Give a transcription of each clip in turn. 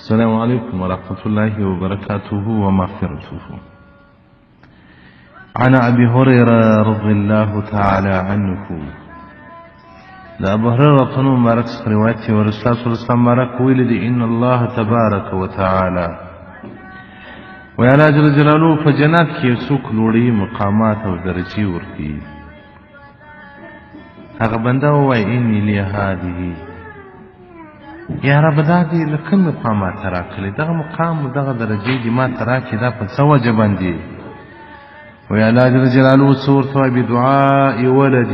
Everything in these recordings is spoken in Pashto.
السلام عليكم ورحمة الله وبركاته ومغفرته. عن أبي هريرة رضي الله تعالى عنه دا أبو هريرة قنو مبارك روايتي ورسول الله صلى الله عليه وسلم مبارك ولد إن الله تبارك وتعالى ويا جل جلاله فجنات كي يسوك لوري مقامات و درجي وركي هغه بنده وای إني لي هذه یا رب دا دی لکم مقامات تراکلی دغه مقام و دغه درجه دی ما تراکی دا په څه وجه باندې وی الله جل جلاله څه ورته وایي بدعاء ولد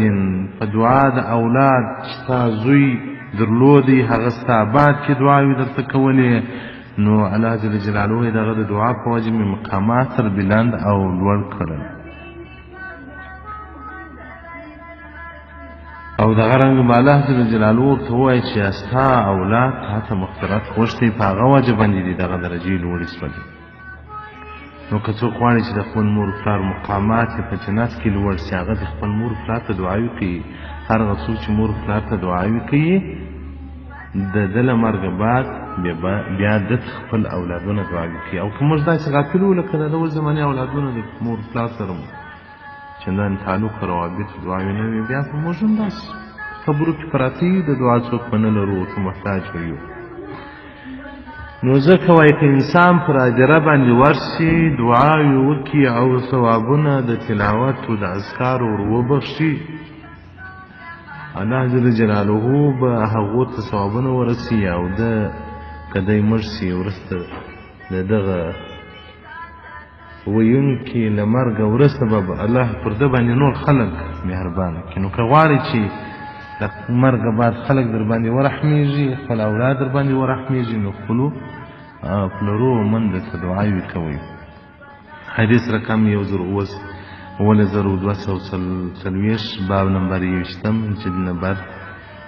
په دعا د اولاد ستا زوی درلودی هغه ستا آباد کې دعاوې درته کولې نو الله جل جلاله یې دغه د دعا په وجه مې مقامات سر بلند او لوړ کړل او دغه رنګ به الله جل جلاله ورته ووایي چې ستا اولاد تا ته مغفرت غوښتی په هغه وجه باندې دي دغه درجې لوړې شولې نو که څوک غواړي چې د خپل مور پلار مقامات یې په جنت کې لوړ شي هغه د خپل مور پلار ته دعاوې کوي هر هغه څوک چې مور پلار ته دعاوې کوي د ده له مرګه بعد بیا د خپل اولادونه دعاوې کوي او که موږ داسې غافل وو لکه د ده اوس زماني اولادونه د مور پلار سره چندان تعلق روابط دعاوې نه وي بیا خو موږ هم داسې خبرو کې پراته یو د دعا څوک به نه لرو ورته محتاج به یو نو ځکه وایي که انسان پر هدیره باندې ورشي دعاوې وکړي او ثوابونه د تلاوت و د اذکارو ور وبخښي الله جل جلاله به هغو ته ثوابونه ورسي او ده که دی مړ سي وروسته د دغه ویونکي له مرګه وروسته به الله پر ده باندې نور خلک مهربانه کړي نو که غواړې چې د مرګه بعد خلک در باندې ورحمېږي خپل اولاد در باندې ورحمېږي نو خپلو پلرو منده ته دعاوې کوئ حدیث رقم 10240 باب نمبر 21 جلد نمبر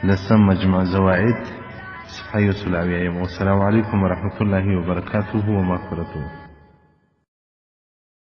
10 مجموع زوائد صفحه 170 والسلام علیکم ورحمة الله وبرکاته ومغفرته.